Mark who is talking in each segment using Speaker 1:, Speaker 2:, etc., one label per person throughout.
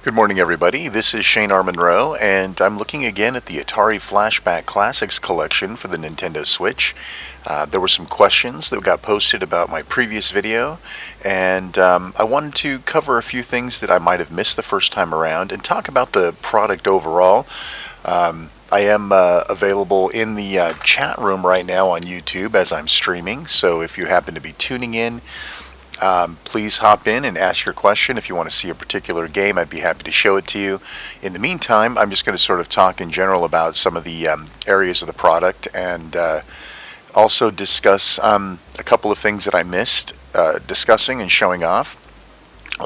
Speaker 1: Good morning, everybody. This is Shane R. Monroe, and I'm looking again at the Atari Flashback Classics collection for the Nintendo Switch. There were some questions that got posted about my previous video, and I wanted to cover a few things that I might have missed the first time around and talk about the product overall. I am available in the chat room right now on YouTube as I'm streaming, so if you happen to be tuning in, please hop in and ask your question. If you want to see a particular game, I'd be happy to show it to you. In the meantime, I'm just going to sort of talk in general about some of the areas of the product and also discuss a couple of things that I missed discussing and showing off.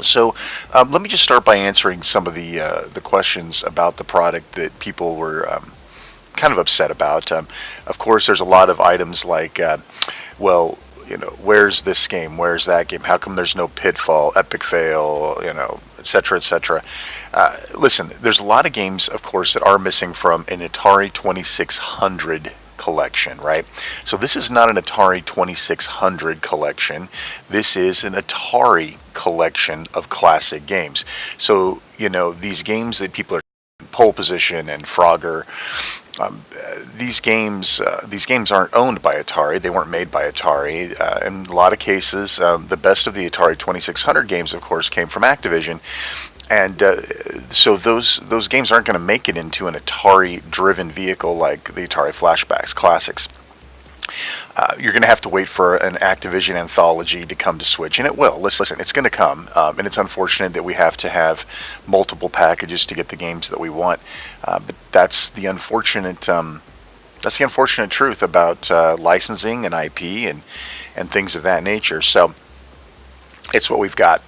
Speaker 1: So let me just start by answering some of the questions about the product that people were kind of upset about. Of course, there's a lot of items like, well, where's this game? Where's that game? How come there's no Pitfall, Epic Fail, etc., etc. Listen, there's a lot of games, of course, that are missing from an Atari 2600 collection, right? So this is not an Atari 2600 collection. This is an Atari collection of classic games. So, these games that people are Pole Position and Frogger. These games aren't owned by Atari. They weren't made by Atari. In a lot of cases, the best of the Atari 2600 games, of course, came from Activision, and so those games aren't going to make it into an Atari-driven vehicle like the Atari Flashbacks Classics. You're going to have to wait for an Activision anthology to come to Switch, and it will. Listen, it's going to come, and it's unfortunate that we have to have multiple packages to get the games that we want. But that's the unfortunate truth about licensing and IP and things of that nature. So it's what we've got.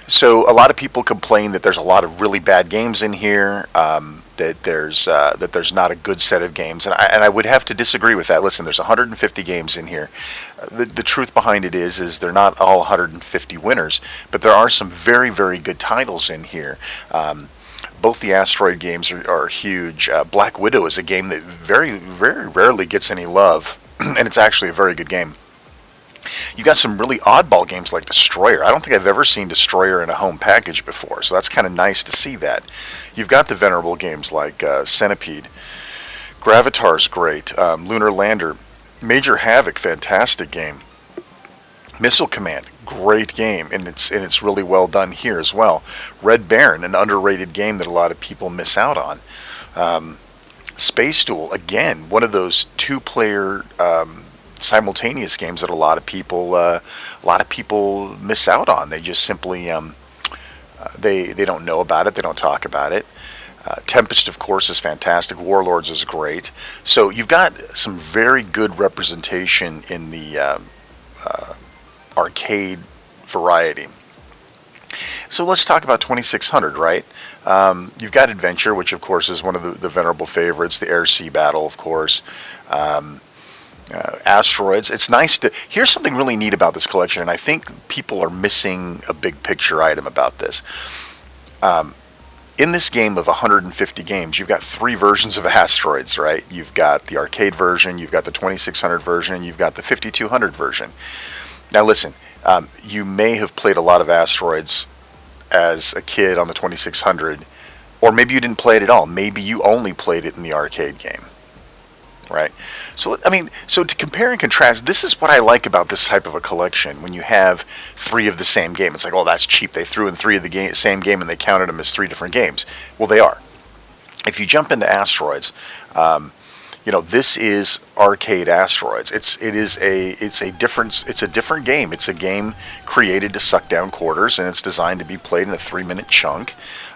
Speaker 1: So a lot of people complain that there's a lot of really bad games in here, that there's not a good set of games, and I would have to disagree with that. Listen, there's 150 games in here. The truth behind it is they're not all 150 winners, but there are some very, very good titles in here. Both the Asteroid games are huge. Black Widow is a game that very, very rarely gets any love, and it's actually a very good game. You got some really oddball games like Destroyer. I don't think I've ever seen Destroyer in a home package before, so that's kind of nice to see that. You've got the venerable games like Centipede. Gravitar's great. Lunar Lander. Major Havoc, fantastic game. Missile Command, great game, and it's really well done here as well. Red Baron, an underrated game that a lot of people miss out on. Space Duel, again, one of those two-player simultaneous games that a lot of people miss out on. They just simply they don't know about it. They don't talk about it. Tempest, of course, is fantastic. Warlords is great. So you've got some very good representation in the arcade variety. So let's talk about 2600, right? You've got Adventure, which of course is one of the venerable favorites. The Air-Sea Battle, of course. Asteroids. It's nice to. Here's something really neat about this collection, and I think people are missing a big picture item about this. In this game of 150 games, you've got three versions of Asteroids, right? You've got the arcade version, you've got the 2600 version, and you've got the 5200 version. Now listen, you may have played a lot of Asteroids as a kid on the 2600, or maybe you didn't play it at all. Maybe you only played it in the arcade game. Right. So, so to compare and contrast, this is what I like about this type of a collection. When you have three of the same game, it's like, oh, that's cheap. They threw in three of the same game and they counted them as three different games. Well, they are. If you jump into Asteroids, this is arcade Asteroids. It's a different game. It's a game created to suck down quarters, and it's designed to be played in a 3-minute chunk.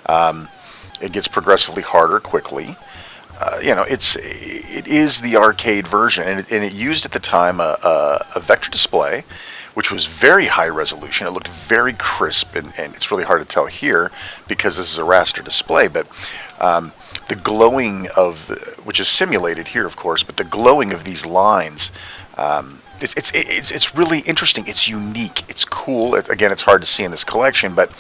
Speaker 1: It gets progressively harder quickly. It is the arcade version, and it used at the time a vector display, which was very high resolution. It looked very crisp, and it's really hard to tell here because this is a raster display, but the glowing which is simulated here, of course, but the glowing of these lines, it's really interesting. It's unique. It's cool. Again, it's hard to see in this collection, but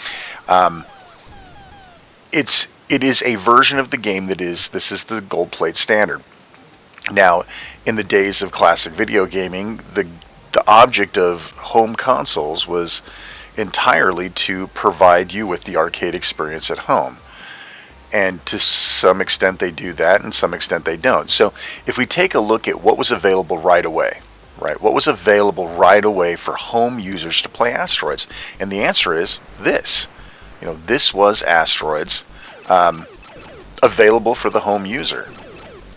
Speaker 1: it is a version of the game this is the gold plate standard. Now, in the days of classic video gaming, the object of home consoles was entirely to provide you with the arcade experience at home. And to some extent they do that, and some extent they don't. So if we take a look at what was available right away, right? What was available right away for home users to play Asteroids? And the answer is this. This was Asteroids, available for the home user.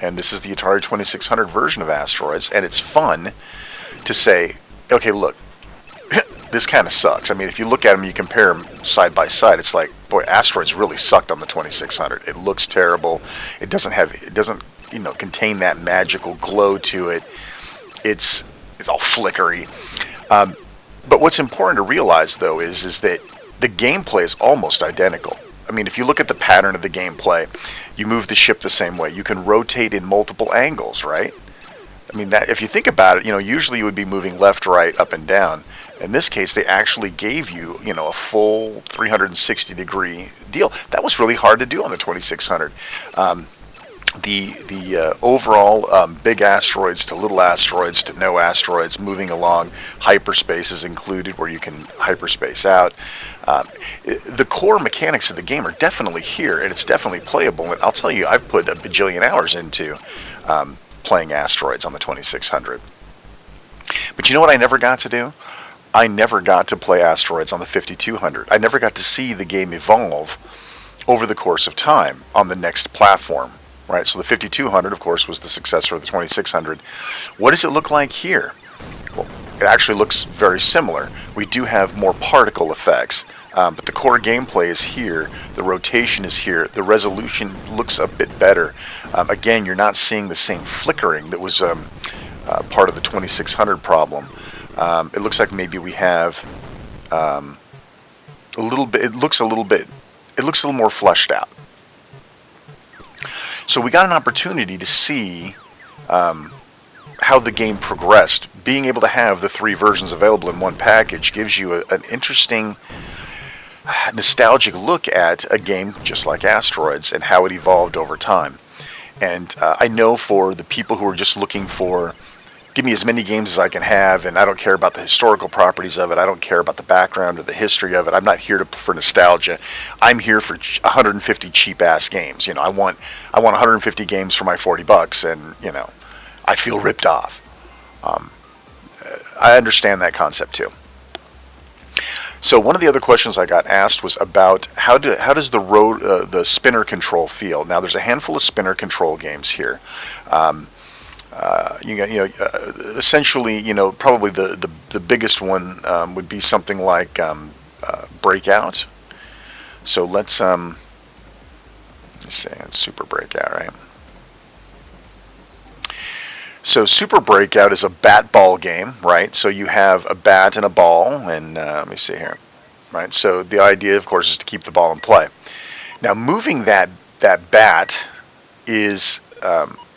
Speaker 1: And this is the Atari 2600 version of Asteroids, and it's fun to say, okay, look, this kind of sucks. I mean, if you look at them, you compare them side by side, it's like, boy, Asteroids really sucked on the 2600. It looks terrible. It doesn't contain that magical glow to it. It's all flickery. But what's important to realize, though, is that the gameplay is almost identical. I mean, if you look at the pattern of the gameplay, you move the ship the same way. You can rotate in multiple angles, right? I mean, that if you think about it, usually you would be moving left, right, up, and down. In this case, they actually gave you, a full 360-degree deal. That was really hard to do on the 2600. The overall big asteroids to little asteroids to no asteroids, moving along, hyperspace is included where you can hyperspace out. The core mechanics of the game are definitely here, and it's definitely playable. And I'll tell you, I've put a bajillion hours into playing Asteroids on the 2600. But you know what I never got to do? I never got to play Asteroids on the 5200. I never got to see the game evolve over the course of time on the next platform. Right, so the 5200, of course, was the successor of the 2600. What does it look like here? Well, it actually looks very similar. We do have more particle effects, but the core gameplay is here. The rotation is here. The resolution looks a bit better. Again, you're not seeing the same flickering that was part of the 2600 problem. It looks like maybe we have a little bit. It looks a little more fleshed out. So we got an opportunity to see how the game progressed. Being able to have the three versions available in one package gives you an interesting, nostalgic look at a game just like Asteroids and how it evolved over time. And I know for the people who are just looking for, give me as many games as I can have, and I don't care about the historical properties of it. I don't care about the background or the history of it. I'm not here for nostalgia. I'm here for 150 cheap-ass games. I want 150 games for my $40, and I feel ripped off. I understand that concept too. So one of the other questions I got asked was about how does the spinner control feel? Now there's a handful of spinner control games here. Essentially, probably the biggest one would be something like Breakout. So let's say it's Super Breakout, right? So Super Breakout is a bat ball game, right? So you have a bat and a ball, and let me see here, right? So the idea, of course, is to keep the ball in play. Now moving that bat is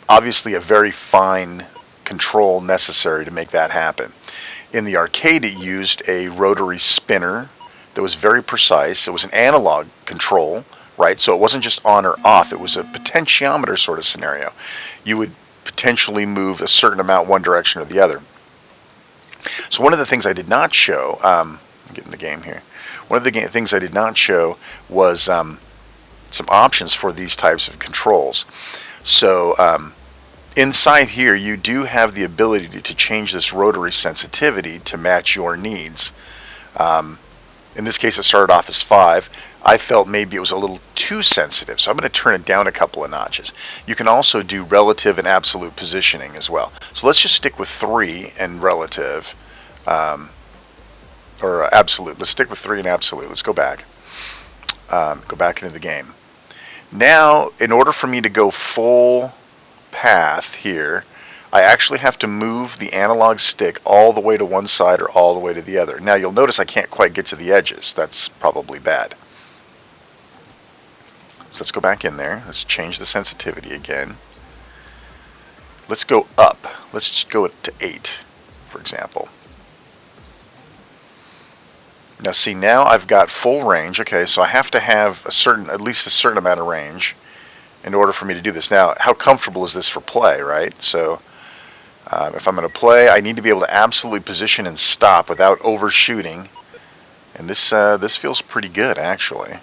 Speaker 1: obviously a very fine control necessary to make that happen. In the arcade, it used a rotary spinner that was very precise. It was an analog control, right? So it wasn't just on or off. It was a potentiometer sort of scenario. You would potentially move a certain amount one direction or the other. So one of the things I did not show, I'm getting the game here. One of the things I did not show was some options for these types of controls. So inside here, you do have the ability to change this rotary sensitivity to match your needs. In this case, it started off as 5. I felt maybe it was a little too sensitive, so I'm going to turn it down a couple of notches. You can also do relative and absolute positioning as well. So let's just stick with 3 and relative, or absolute. Let's stick with 3 and absolute. Let's go back. Go back into the game. Now, in order for me to go full path here, I actually have to move the analog stick all the way to one side or all the way to the other. Now, you'll notice I can't quite get to the edges. That's probably bad. So let's go back in there. Let's change the sensitivity again. Let's go up. Let's just go to 8, for example. Now see, now I've got full range. Okay, so I have to have at least a certain amount of range in order for me to do this. Now, how comfortable is this for play, right? So if I'm going to play, I need to be able to absolutely position and stop without overshooting And this feels pretty good, actually.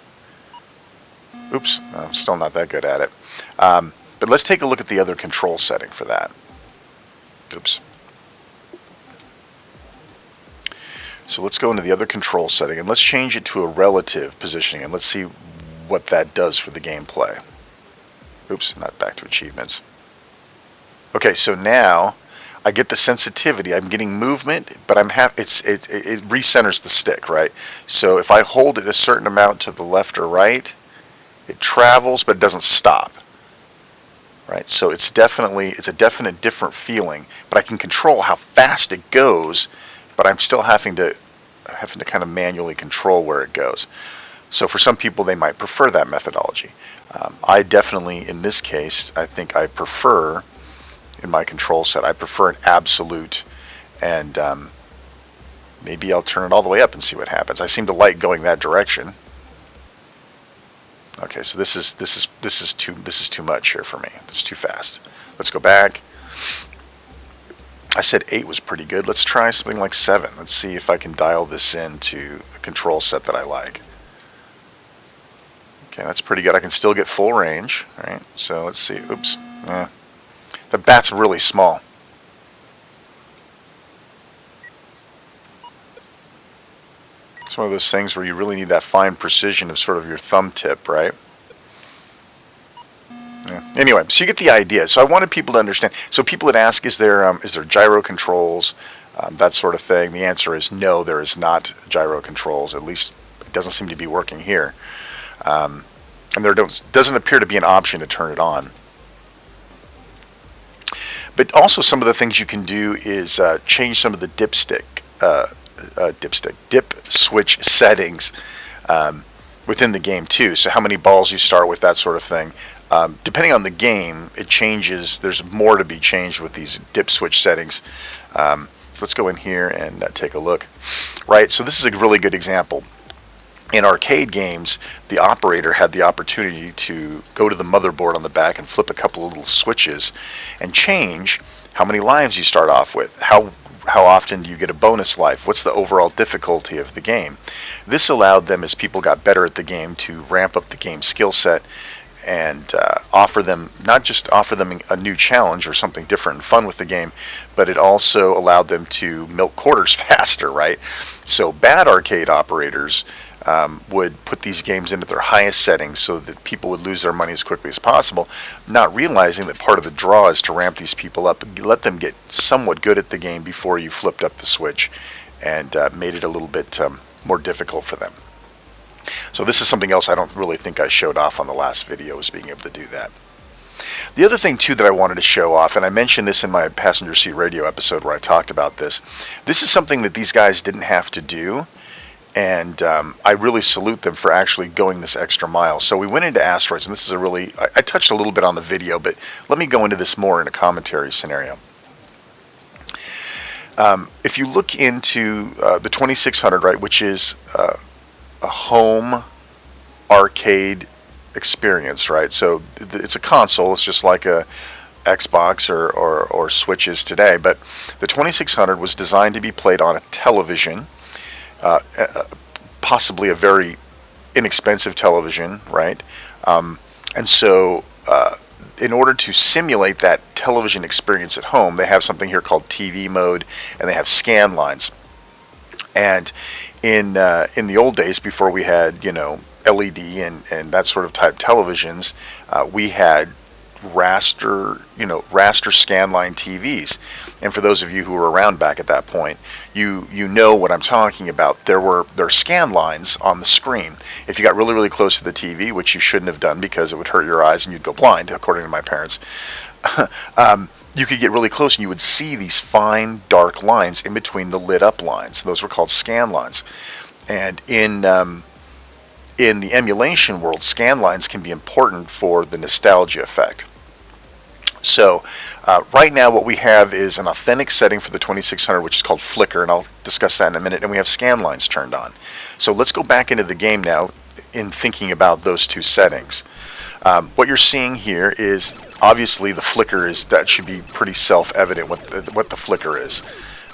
Speaker 1: Oops, I'm still not that good at it. But let's take a look at the other control setting for that. Oops. So let's go into the other control setting, and let's change it to a relative positioning, and let's see what that does for the gameplay. Oops, not back to achievements. Okay, so now I get the sensitivity. I'm getting movement, but it recenters the stick, right? So if I hold it a certain amount to the left or right, it travels, but it doesn't stop. Right? So it's a definite different feeling, but I can control how fast it goes, but I'm still having to kind of manually control where it goes. So for some people, they might prefer that methodology. I definitely, in this case, I think I prefer, in my control set, I prefer an absolute, and maybe I'll turn it all the way up and see what happens. I seem to like going that direction. Okay, so this is too much here for me. This is too fast. Let's go back. I said 8 was pretty good. Let's try something like 7. Let's see if I can dial this into a control set that I like. Okay, that's pretty good. I can still get full range. All right, so let's see. Oops. The bat's really small. It's one of those things where you really need that fine precision of sort of your thumb tip, right? Yeah. Anyway, so you get the idea. So I wanted people to understand. So people would ask, is there gyro controls, that sort of thing? The answer is no, there is not gyro controls. At least it doesn't seem to be working here. And there doesn't appear to be an option to turn it on. But also some of the things you can do is change some of the dip switch settings within the game too. So how many balls you start with, that sort of thing. Depending on the game, it changes. There's more to be changed with these dip switch settings. Let's go in here and take a look. Right, so this is a really good example. In arcade games, the operator had the opportunity to go to the motherboard on the back and flip a couple of little switches and change how many lives you start off with. How often do you get a bonus life? What's the overall difficulty of the game? This allowed them, as people got better at the game, to ramp up the game skill set and not just offer them a new challenge or something different and fun with the game, but it also allowed them to milk quarters faster, right? So bad arcade operators would put these games into their highest settings so that people would lose their money as quickly as possible, not realizing that part of the draw is to ramp these people up and let them get somewhat good at the game before you flipped up the switch and made it a little bit more difficult for them. So this is something else I don't really think I showed off on the last video, was being able to do that. The other thing too that I wanted to show off, and I mentioned this in my passenger seat radio episode where I talked about this is something that these guys didn't have to do, and I really salute them for actually going this extra mile. So we went into asteroids, and this is I touched a little bit on the video, but let me go into this more in a commentary scenario. If you look into the 2600, right, which is a home arcade experience, right? So it's a console. It's just like a Xbox or Switches today, but the 2600 was designed to be played on a television, possibly a very inexpensive television, right? And so in order to simulate that television experience at home, they have something here called TV mode, and they have scan lines. And in the old days, before we had LED and that sort of type televisions, we had raster scanline TVs. And for those of you who were around back at that point, you know what I'm talking about. There are scan lines on the screen. If you got really, really close to the TV, which you shouldn't have done because it would hurt your eyes and you'd go blind, according to my parents, you could get really close and you would see these fine, dark lines in between the lit up lines. Those were called scan lines. And in the emulation world, scan lines can be important for the nostalgia effect. So right now what we have is an authentic setting for the 2600, which is called flicker, and I'll discuss that in a minute, and we have scan lines turned on. So let's go back into the game now in thinking about those two settings. What you're seeing here is obviously the flicker that should be pretty self-evident what the flicker is.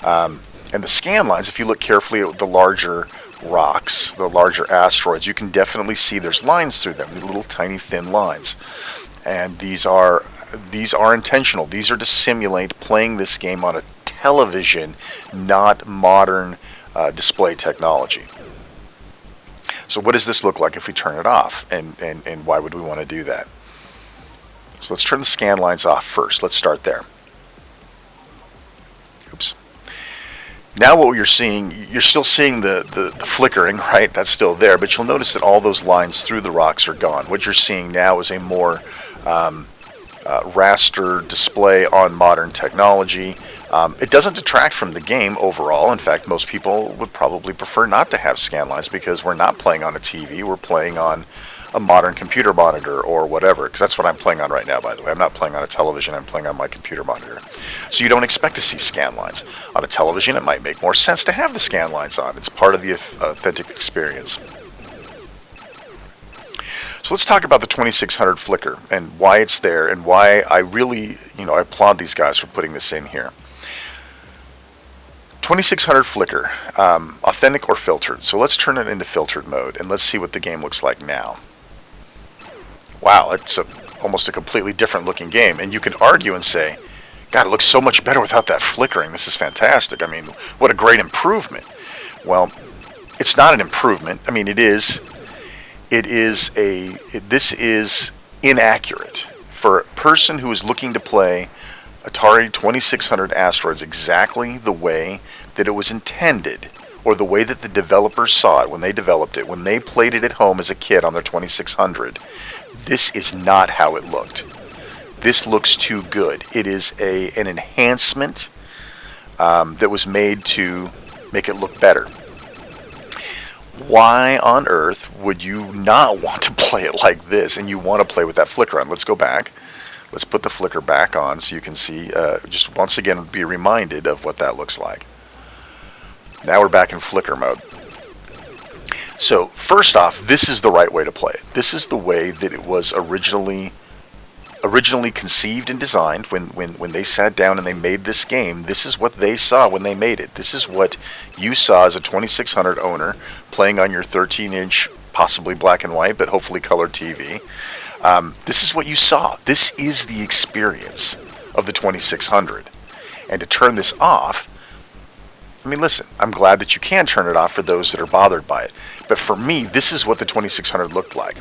Speaker 1: And the scan lines, if you look carefully at the larger rocks, the larger asteroids, you can definitely see there's lines through them, the little tiny thin lines. And these are intentional. These are to simulate playing this game on a television, not modern display technology. So what does this look like if we turn it off? And why would we want to do that? So let's turn the scan lines off first. Let's start there. Oops. Now what you're seeing, you're still seeing the flickering, right? That's still there, but you'll notice that all those lines through the rocks are gone. What you're seeing now is a more raster display on modern technology. It doesn't detract from the game overall. In fact, most people would probably prefer not to have scan lines because we're not playing on a TV. We're playing on a modern computer monitor or whatever, because that's what I'm playing on right now, by the way. I'm not playing on a television. I'm playing on my computer monitor. So you don't expect to see scan lines. On a television, it might make more sense to have the scan lines on. It's part of the authentic experience. So let's talk about the 2600 flicker and why it's there and why I really, I applaud these guys for putting this in here. 2600 flicker, authentic or filtered. So let's turn it into filtered mode and let's see what the game looks like now. Wow, it's almost a completely different looking game. And you can argue and say, God, it looks so much better without that flickering. This is fantastic. I mean, what a great improvement. Well, it's not an improvement. I mean, it is. This is inaccurate. For a person who is looking to play Atari 2600 Asteroids exactly the way that it was intended, or the way that the developers saw it when they developed it, when they played it at home as a kid on their 2600, this is not how it looked. This looks too good. It is an enhancement that was made to make it look better. Why on earth would you not want to play it like this and you want to play with that flicker on? Let's go back. Let's put the flicker back on so you can see, just once again be reminded of what that looks like. Now we're back in flicker mode. So first off, this is the right way to play it. This is the way that it was originally conceived and designed when they sat down and they made this game. This is what they saw when they made it. This is what you saw as a 2600 owner playing on your 13-inch, possibly black and white, but hopefully colored TV. This is what you saw. This is the experience of the 2600. And to turn this off, I mean, listen, I'm glad that you can turn it off for those that are bothered by it. But for me, this is what the 2600 looked like.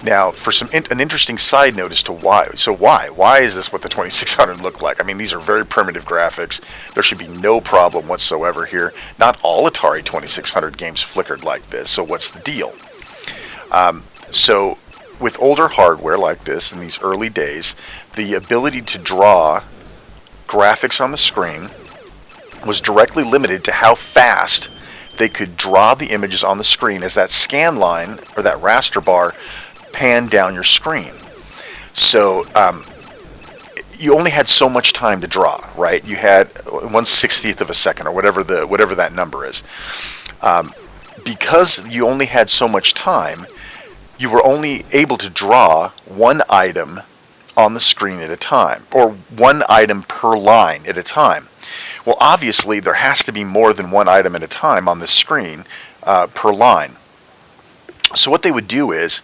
Speaker 1: Now, for an interesting side note as to why. So why is this what the 2600 looked like? I mean, these are very primitive graphics. There should be no problem whatsoever here. Not all Atari 2600 games flickered like this. So what's the deal? So with older hardware like this in these early days, the ability to draw graphics on the screen was directly limited to how fast they could draw the images on the screen as that scan line or that raster bar pan down your screen. So you only had so much time to draw, right? You had 1/60th of a second or whatever that number is. Because you only had so much time, you were only able to draw one item on the screen at a time, or one item per line at a time. Well, obviously there has to be more than one item at a time on the screen per line. So what they would do is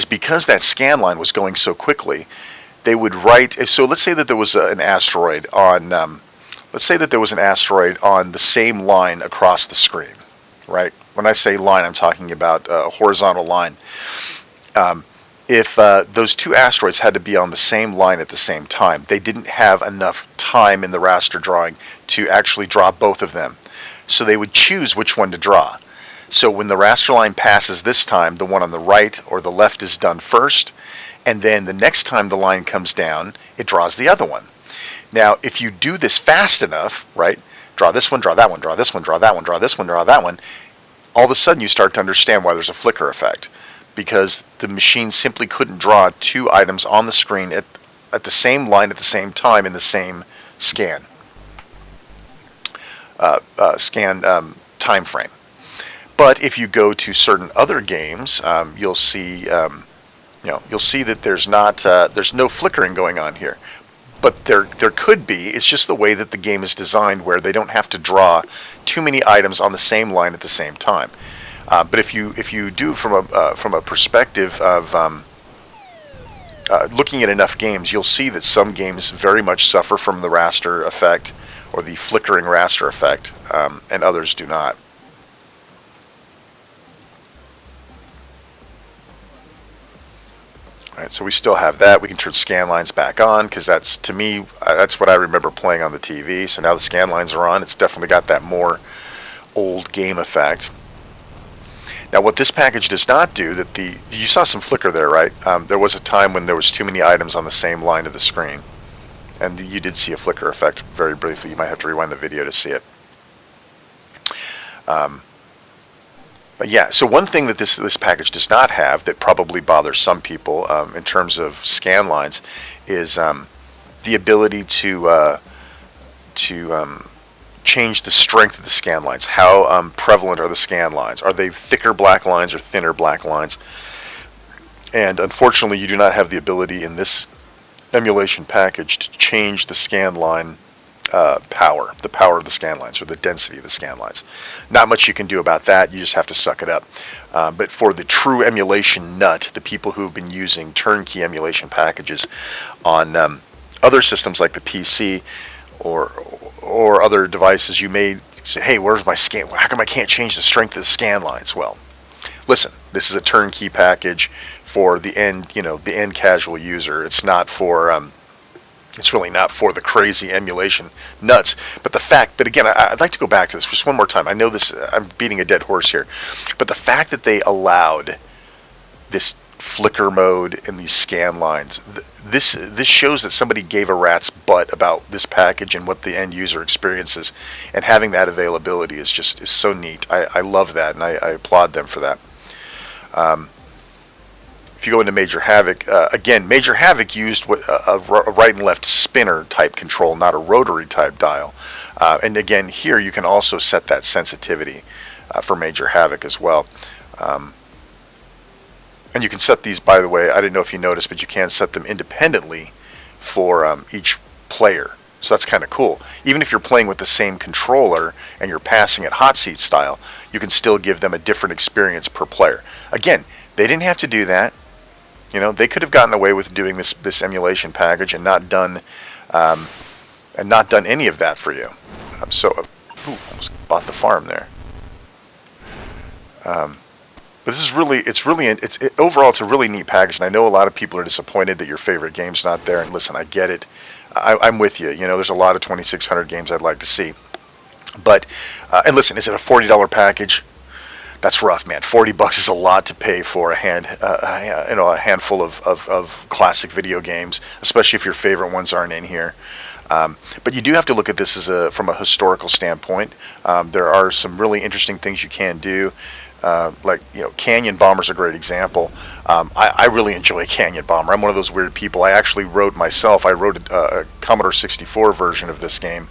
Speaker 1: because that scan line was going so quickly, they would write. So let's say that there was an asteroid on. Let's say that there was an asteroid on the same line across the screen, right? When I say line, I'm talking about a horizontal line. If those two asteroids had to be on the same line at the same time, they didn't have enough time in the raster drawing to actually draw both of them. So they would choose which one to draw. So when the raster line passes this time, the one on the right or the left is done first, and then the next time the line comes down, it draws the other one. Now, if you do this fast enough, right, draw this one, draw that one, draw this one, draw that one, draw this one, draw that one, all of a sudden you start to understand why there's a flicker effect. Because the machine simply couldn't draw two items on the screen at the same line at the same time in the same scan time frame. But if you go to certain other games, you'll see that there's no flickering going on here. but there could be. It's just the way that the game is designed, where they don't have to draw too many items on the same line at the same time. But if you do from a perspective of looking at enough games, you'll see that some games very much suffer from the raster effect or the flickering raster effect, and others do not. All right, so we still have that. We can turn scan lines back on, because that's, to me, that's what I remember playing on the TV. So now the scan lines are on. It's definitely got that more old game effect. Now, what this package does not do, you saw some flicker there, right? There was a time when there was too many items on the same line of the screen, and you did see a flicker effect very briefly. You might have to rewind the video to see it. But yeah, so one thing that this package does not have that probably bothers some people in terms of scan lines is the ability to change the strength of the scan lines. How prevalent are the scan lines? Are they thicker black lines or thinner black lines? And unfortunately, you do not have the ability in this emulation package to change the scan line power, the power of the scan lines, or the density of the scan lines. Not much you can do about that. You just have to suck it up. But for the true emulation nut, the people who have been using turnkey emulation packages on other systems like the PC or other devices, you may say, hey, where's my scan? How come I can't change the strength of the scan lines? Well, listen, this is a turnkey package for the end casual user. It's not for it's really not for the crazy emulation nuts. But again, I'd like to go back to this just one more time. I know this, I'm beating a dead horse here, but the fact that they allowed this flicker mode in these scan lines, this shows that somebody gave a rat's butt about this package and what the end user experiences, and having that availability is so neat. I love that, and I applaud them for that. If you go into Major Havoc, again, Major Havoc used a right and left spinner type control, not a rotary type dial. And again, here you can also set that sensitivity for Major Havoc as well. And you can set these, by the way, I didn't know if you noticed, but you can set them independently for each player. So that's kind of cool. Even if you're playing with the same controller and you're passing it hot seat style, you can still give them a different experience per player. Again, they didn't have to do that. You know, they could have gotten away with doing this emulation package and not done any of that for you. Almost bought the farm there. But this is overall it's a really neat package, and I know a lot of people are disappointed that your favorite game's not there. And listen, I get it. I'm with you. You know, there's a lot of 2600 games I'd like to see. But and listen, is it a $40 package? That's rough, man. $40 is a lot to pay for a handful of classic video games, especially if your favorite ones aren't in here. But you do have to look at this from a historical standpoint. There are some really interesting things you can do. Like, Canyon Bomber's a great example. I really enjoy Canyon Bomber. I'm one of those weird people. I actually wrote a Commodore 64 version of this game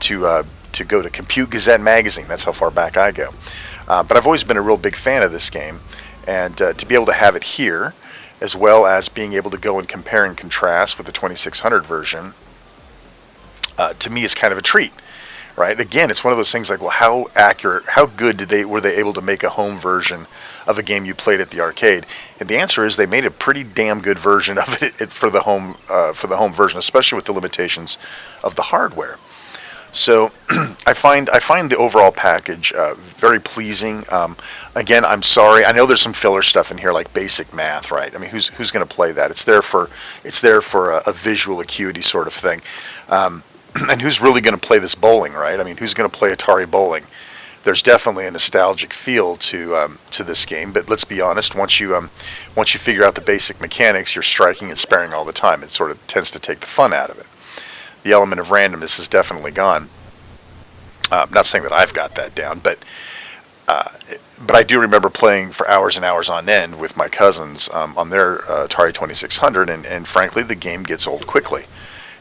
Speaker 1: to go to Compute Gazette magazine. That's how far back I go. But I've always been a real big fan of this game, and to be able to have it here, as well as being able to go and compare and contrast with the 2600 version, to me is kind of a treat, right? Again, it's one of those things like, well, how accurate, how good were they able to make a home version of a game you played at the arcade? And the answer is they made a pretty damn good version of it for the home version, especially with the limitations of the hardware. So I find the overall package very pleasing. Again, I'm sorry. I know there's some filler stuff in here like basic math, right? I mean, who's going to play that? It's there for a visual acuity sort of thing. And who's really going to play this bowling, right? I mean, who's going to play Atari bowling? There's definitely a nostalgic feel to this game, but let's be honest. Once you figure out the basic mechanics, you're striking and sparing all the time. It sort of tends to take the fun out of it. The element of randomness is definitely gone. I'm not saying that I've got that down, but I do remember playing for hours and hours on end with my cousins on their Atari 2600, and frankly, the game gets old quickly.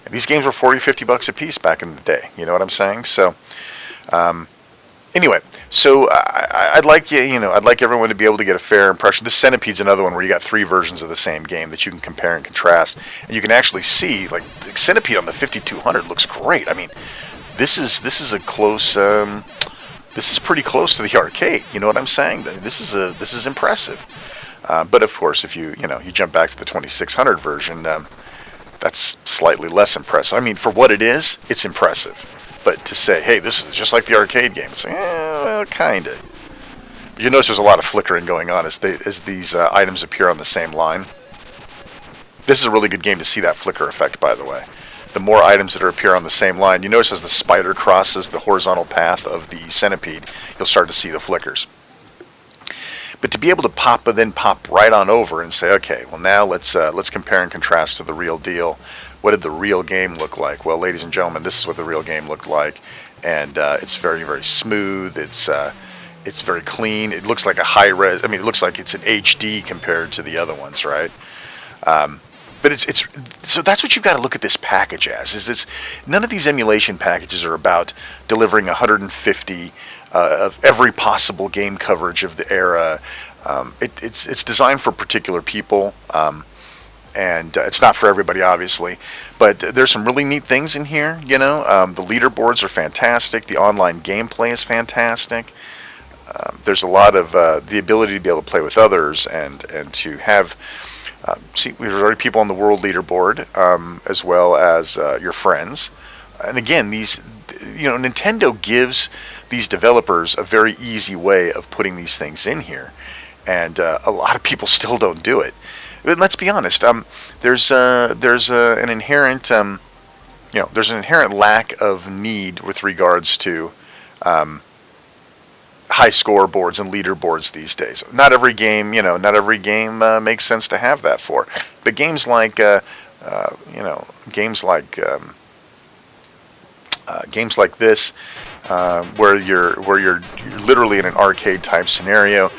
Speaker 1: And these games were $40-50 a piece back in the day. You know what I'm saying? So, Anyway, so I'd like I'd like everyone to be able to get a fair impression. This Centipede's another one where you got 3 versions of the same game that you can compare and contrast, and you can actually see like the Centipede on the 5200 looks great. I mean, this is a close. This is pretty close to the arcade. You know what I'm saying? This is impressive. But of course, if you jump back to the 2600 version, that's slightly less impressive. I mean, for what it is, it's impressive. But to say, hey, this is just like the arcade game, it's like, well, kind of. You notice there's a lot of flickering going on as these items appear on the same line. This is a really good game to see that flicker effect, by the way. The more items that appear on the same line, you notice as the spider crosses the horizontal path of the Centipede, you'll start to see the flickers. But to be able to pop right on over and say, okay, well now let's compare and contrast to the real deal. What did the real game look like? Well, ladies and gentlemen, this is what the real game looked like, and it's very, very smooth. It's very clean. It looks like a high res. I mean, it looks like it's an HD compared to the other ones, right? But it's so that's what you've got to look at this package as. Is none of these emulation packages are about delivering 150 of every possible game coverage of the era. It's designed for particular people. And it's not for everybody, obviously, but there's some really neat things in here. The leaderboards are fantastic. The online gameplay is fantastic. There's a lot of the ability to be able to play with others and to have. See, there's already people on the world leaderboard, as well as your friends. And again, Nintendo gives these developers a very easy way of putting these things in here, and a lot of people still don't do it. Let's be honest. There's an inherent lack of need with regards to high scoreboards and leaderboards these days. Not every game makes sense to have that for. But games like this, where you're literally in an arcade type scenario.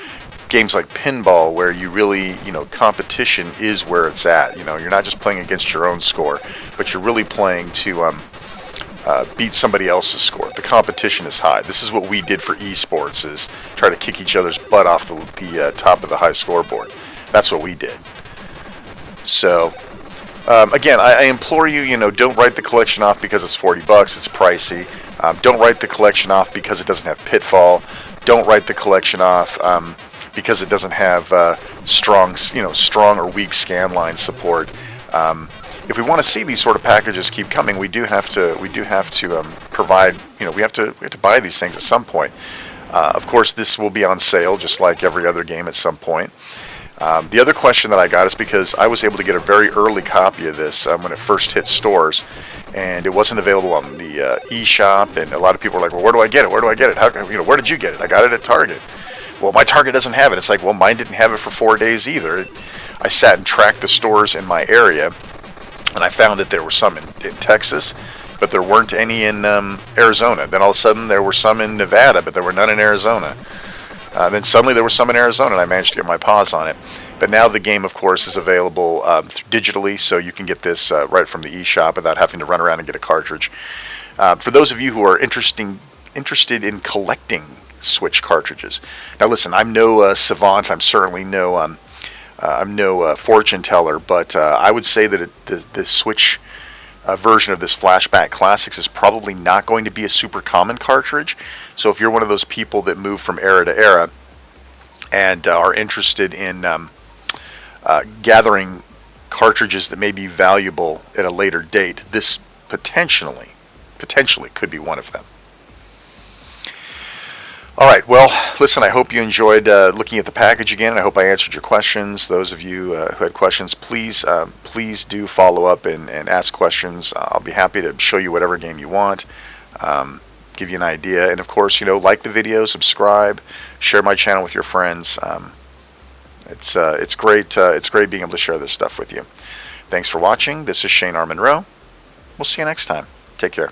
Speaker 1: Games like pinball, where you really, competition is where it's at. You're not just playing against your own score, but you're really playing to beat somebody else's score. The competition is high. This is what we did for esports, is try to kick each other's butt off the top of the high scoreboard. That's what we did. So, again, I implore you, don't write the collection off because it's $40. It's pricey. Don't write the collection off because it doesn't have Pitfall. Don't write the collection off because it doesn't have strong or weak scanline support. If we want to see these sort of packages keep coming, we do have to provide. We have to buy these things at some point. Of course, this will be on sale just like every other game at some point. The other question that I got is because I was able to get a very early copy of this when it first hit stores, and it wasn't available on the eShop, and a lot of people were like, well, where do I get it? Where do I get it? How, where did you get it? I got it at Target. Well, my Target doesn't have it. It's like, well, mine didn't have it for 4 days either. I sat and tracked the stores in my area, and I found that there were some in Texas, but there weren't any in Arizona. Then all of a sudden there were some in Nevada, but there were none in Arizona. Then suddenly there were some in Arizona, and I managed to get my paws on it. But now the game, of course, is available digitally, so you can get this right from the eShop without having to run around and get a cartridge. For those of you who are interested in collecting Switch cartridges. Now listen, I'm no savant. I'm certainly no fortune teller, but I would say that the Switch version of this Flashback Classics is probably not going to be a super common cartridge. So if you're one of those people that move from era to era and are interested in gathering cartridges that may be valuable at a later date, this potentially could be one of them. All right, well, listen, I hope you enjoyed looking at the package again, and I hope I answered your questions. Those of you who had questions, please do follow up and ask questions. I'll be happy to show you whatever game you want, give you an idea. And, of course, like the video, subscribe, share my channel with your friends. It's great being able to share this stuff with you. Thanks for watching. This is Shane R. Monroe. We'll see you next time. Take care.